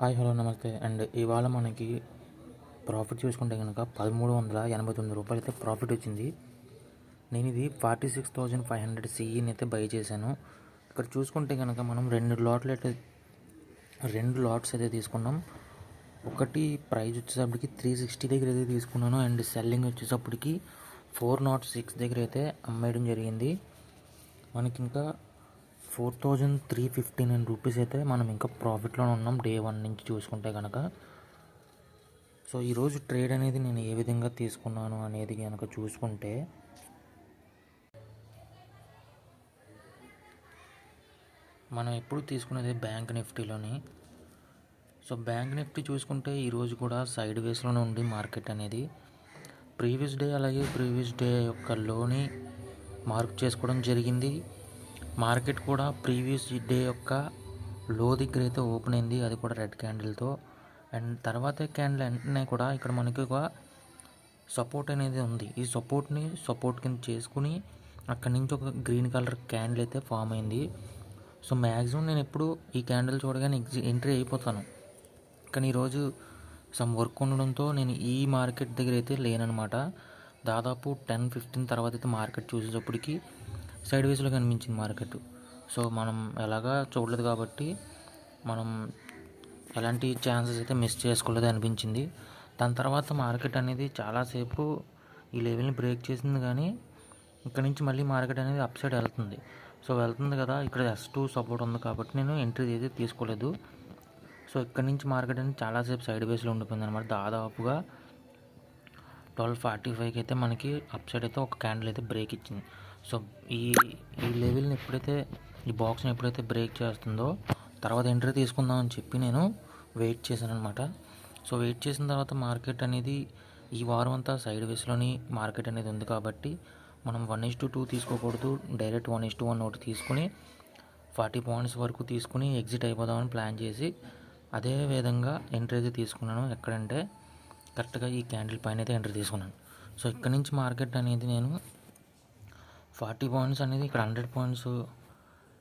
Hi hello నమస్తే and ఇవాళ మనకి ప్రాఫిట్ చూసుకుంటే కనుక 1389 రూపాయలు అయితే ప్రాఫిట్ వచ్చింది. నేను ఇది 46,500 సిఈని అయితే బై చేశాను. ఇక్కడ చూసుకుంటే కనుక మనం రెండు లాట్స్ అయితే తీసుకున్నాం. ఒకటి ప్రైస్ వచ్చేటప్పటికి 360 దగ్గర అయితే తీసుకున్నాను అండ్ సెల్లింగ్ వచ్చేటప్పటికి 406 దగ్గర అయితే అమ్మేయడం జరిగింది. మనకి ఇంకా 4,359 రూపీస్ అయితే మనం ఇంకా ప్రాఫిట్లో ఉన్నాం డే 1 నుంచి చూసుకుంటే కనుక. సో ఈరోజు ట్రేడ్ అనేది నేను ఏ విధంగా తీసుకున్నాను అనేది కనుక చూసుకుంటే, మనం ఎప్పుడు తీసుకునేది బ్యాంక్ నిఫ్టీలోని. సో బ్యాంక్ నిఫ్టీ చూసుకుంటే ఈరోజు కూడా సైడ్ వేస్లోనే ఉంది మార్కెట్ అనేది. ప్రీవియస్ డే యొక్క లోని మార్క్ చేసుకోవడం జరిగింది. మార్కెట్ కూడా ప్రీవియస్ డే యొక్క లో దగ్గర అయితే ఓపెన్ అయింది, అది కూడా రెడ్ క్యాండిల్తో. అండ్ తర్వాత క్యాండిల్ వెంటనే కూడా ఇక్కడ మనకి ఒక సపోర్ట్ అనేది ఉంది. ఈ సపోర్ట్ కింద చేసుకుని అక్కడి నుంచి ఒక గ్రీన్ కలర్ క్యాండిల్ అయితే ఫామ్ అయింది. సో మ్యాక్సిమం నేను ఎప్పుడు ఈ క్యాండిల్ చూడగానే ఎంట్రీ అయిపోతాను. కానీ ఈరోజు సమ్ వర్క్ ఉండడంతో నేను ఈ మార్కెట్ దగ్గర అయితే లేననమాట. దాదాపు 10-15 తర్వాత అయితే మార్కెట్ చూసేటప్పటికి సైడ్ వేస్లో కనిపించింది మార్కెట్. సో మనం ఎలాగా చూడలేదు కాబట్టి మనం ఎలాంటి ఛాన్సెస్ అయితే మిస్ చేసుకోలేదు అనిపించింది. దాని తర్వాత మార్కెట్ అనేది చాలాసేపు ఈ లెవెల్ని బ్రేక్ చేసింది, కానీ ఇక్కడ నుంచి మళ్ళీ మార్కెట్ అనేది అప్ సైడ్ వెళ్తుంది. సో వెళ్తుంది కదా, ఇక్కడ S2 సపోర్ట్ ఉంది కాబట్టి నేను ఎంట్రీ అయితే తీసుకోలేదు. సో ఇక్కడ నుంచి మార్కెట్ అనేది చాలాసేపు సైడ్ వేస్లో ఉండిపోయింది అనమాట. దాదాపుగా 12:45కి అయితే మనకి అప్ సైడ్ అయితే ఒక క్యాండిల్ అయితే బ్రేక్ ఇచ్చింది. సో ఈ లెవెల్ని ఈ బాక్స్ని ఎప్పుడైతే బ్రేక్ చేస్తుందో తర్వాత ఎంట్రీ తీసుకుందాం అని చెప్పి నేను వెయిట్ చేశాను అనమాట. సో వెయిట్ చేసిన తర్వాత మార్కెట్ అనేది ఈ వారం అంతా సైడ్ వేస్లోని మార్కెట్ అనేది ఉంది కాబట్టి మనం 1:2 తీసుకోకూడదు, డైరెక్ట్ 1:1 ఒకటి తీసుకుని 40 పాయింట్స్ వరకు తీసుకుని ఎగ్జిట్ అయిపోదామని ప్లాన్ చేసి అదే విధంగా ఎంట్రీ అయితే తీసుకున్నాను. ఎక్కడంటే కరెక్ట్గా ఈ క్యాండిల్ పైన అయితే ఎంట్రీ తీసుకున్నాను. సో ఇక్కడ నుంచి మార్కెట్ అనేది నేను 40 పాయింట్స్ అనేది ఇక్కడ 100 పాయింట్స్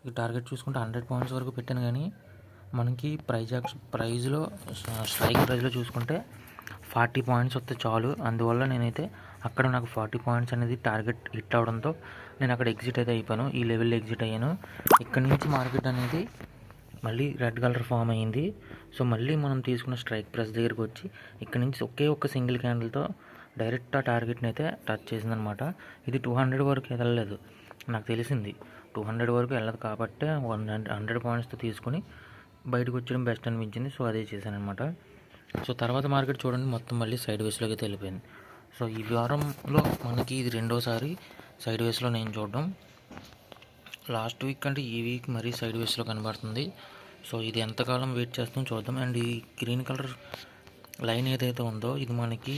ఈ టార్గెట్ చూసుకుంటే 100 పాయింట్స్ వరకు పెట్టాను. కానీ మనకి ప్రైజ్లో స్ట్రైక్ ప్రైజ్లో చూసుకుంటే 40 పాయింట్స్ వస్తే చాలు. అందువల్ల నేనైతే అక్కడ నాకు 40 పాయింట్స్ అనేది టార్గెట్ హిట్ అవడంతో నేను అక్కడ ఎగ్జిట్ అయితే అయిపోయాను. ఈ లెవెల్లో ఎగ్జిట్ అయ్యాను. ఇక్కడ నుంచి మార్కెట్ అనేది మళ్ళీ రెడ్ కలర్ ఫామ్ అయ్యింది. సో మళ్ళీ మనం తీసుకున్న స్ట్రైక్ ప్రైస్ దగ్గరికి వచ్చి ఇక్కడ నుంచి ఒకే ఒక్క సింగిల్ క్యాండిల్తో డైరెక్ట్ ఆ టార్గెట్ని అయితే టచ్ చేసిందనమాట. ఇది 200 వరకు వెళ్ళలేదు, నాకు తెలిసింది 200 వరకు వెళ్ళదు కాబట్టి 100 పాయింట్స్తో తీసుకుని బయటకు వచ్చడం బెస్ట్ అనిపించింది. సో అదే చేశాను అనమాట. సో తర్వాత మార్కెట్ చూడండి మొత్తం మళ్ళీ సైడ్ వేస్లోకి అయితే వెళ్ళిపోయింది. సో ఈ వారంలో మనకి ఇది రెండోసారి సైడ్ వేస్లో నేను చూడడం. లాస్ట్ వీక్ అంటే ఈ వీక్ మరీ సైడ్ వేస్లో కనబడుతుంది. సో ఇది ఎంతకాలం వెయిట్ చేస్తాం చూద్దాం. అండ్ ఈ గ్రీన్ కలర్ లైన్ ఏదైతే ఉందో ఇది మనకి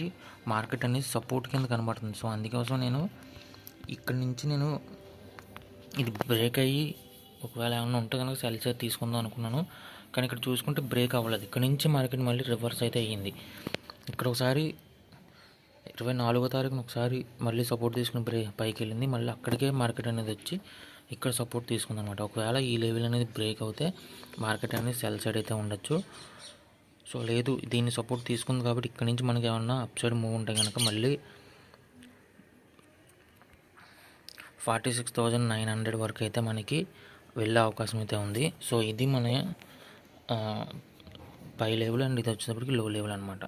మార్కెట్ అనేది సపోర్ట్ కింద కనబడుతుంది. సో అందుకోసం నేను ఇక్కడ నుంచి ఇది బ్రేక్ అయ్యి ఒకవేళ ఏమైనా ఉంటే కనుక సెల్ చేసి తీసుకుందాం అనుకున్నాను. కానీ ఇక్కడ చూసుకుంటే బ్రేక్ అవ్వలేదు. ఇక్కడ నుంచి మార్కెట్ మళ్ళీ రివర్స్ అయితే అయ్యింది. ఇక్కడ ఒకసారి 24వ తారీఖున ఒకసారి మళ్ళీ సపోర్ట్ తీసుకుని పైకి వెళ్ళింది. మళ్ళీ అక్కడికే మార్కెట్ అనేది వచ్చి ఇక్కడ సపోర్ట్ తీసుకుంది అనమాట. ఒకవేళ ఈ లెవెల్ అనేది బ్రేక్ అవుతే మార్కెట్ అనేది సెల్ సైడ్ అయితే ఉండొచ్చు. సో లేదు, దీన్ని సపోర్ట్ తీసుకుంది కాబట్టి ఇక్కడ నుంచి మనకి ఏమన్నా అప్ సైడ్ మూవ్ ఉంటే కనుక మళ్ళీ 46,900 వరకు అయితే మనకి వెళ్ళే అవకాశం అయితే ఉంది. సో ఇది మన పై లెవెల్ అండ్ ఇది వచ్చేటప్పటికి లో లెవెల్ అనమాట.